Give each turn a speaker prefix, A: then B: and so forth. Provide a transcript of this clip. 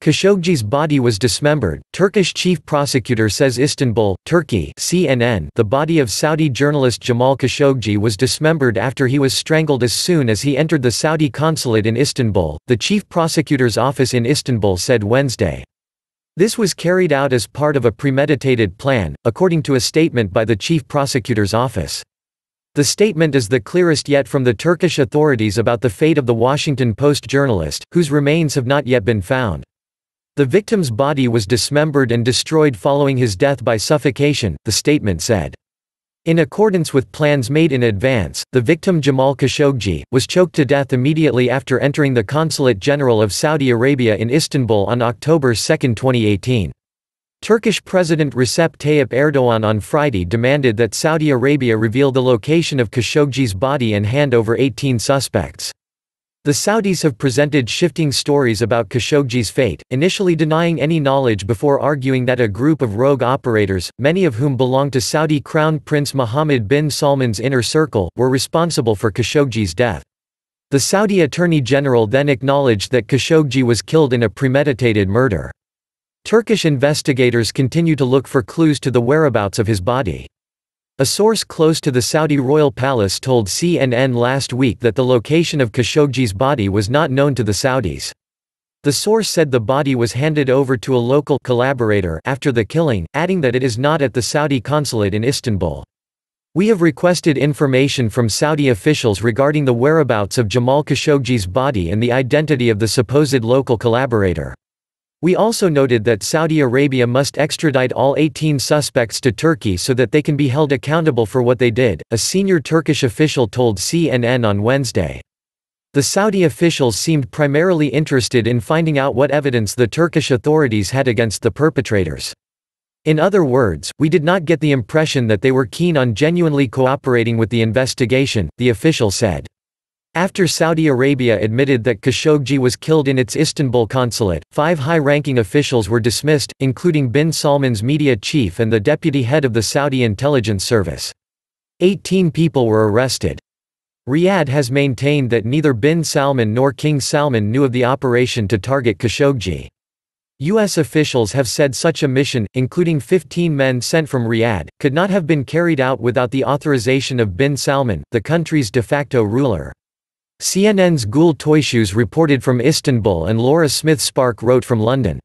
A: Khashoggi's body was dismembered, Turkish chief prosecutor says. Istanbul, Turkey. CNN. The body of Saudi journalist Jamal Khashoggi was dismembered after he was strangled as soon as he entered the Saudi consulate in Istanbul, the chief prosecutor's office in Istanbul said Wednesday. This was carried out as part of a premeditated plan, according to a statement by the chief prosecutor's office. The statement is the clearest yet from the Turkish authorities about the fate of the Washington Post journalist, whose remains have not yet been found. The victim's body was dismembered and destroyed following his death by suffocation, the statement said. In accordance with plans made in advance, the victim Jamal Khashoggi was choked to death immediately after entering the Consulate General of Saudi Arabia in Istanbul on October 2, 2018. Turkish President Recep Tayyip Erdoğan on Friday demanded that Saudi Arabia reveal the location of Khashoggi's body and hand over 18 suspects. The Saudis have presented shifting stories about Khashoggi's fate, initially denying any knowledge before arguing that a group of rogue operators, many of whom belong to Saudi Crown Prince Mohammed bin Salman's inner circle, were responsible for Khashoggi's death. The Saudi Attorney General then acknowledged that Khashoggi was killed in a premeditated murder. Turkish investigators continue to look for clues to the whereabouts of his body. A source close to the Saudi royal palace told CNN last week that the location of Khashoggi's body was not known to the Saudis. The source said the body was handed over to a local collaborator after the killing, adding that it is not at the Saudi consulate in Istanbul. We have requested information from Saudi officials regarding the whereabouts of Jamal Khashoggi's body and the identity of the supposed local collaborator. We also noted that Saudi Arabia must extradite all 18 suspects to Turkey so that they can be held accountable for what they did, a senior Turkish official told CNN on Wednesday. The Saudi officials seemed primarily interested in finding out what evidence the Turkish authorities had against the perpetrators. In other words, we did not get the impression that they were keen on genuinely cooperating with the investigation, the official said. After Saudi Arabia admitted that Khashoggi was killed in its Istanbul consulate, 5 high-ranking officials were dismissed, including bin Salman's media chief and the deputy head of the Saudi intelligence service. 18 people were arrested. Riyadh has maintained that neither bin Salman nor King Salman knew of the operation to target Khashoggi. U.S. officials have said such a mission, including 15 men sent from Riyadh, could not have been carried out without the authorization of bin Salman, the country's de facto ruler. CNN's Gül Toyshoes reported from Istanbul and Laura Smith-Spark wrote from London.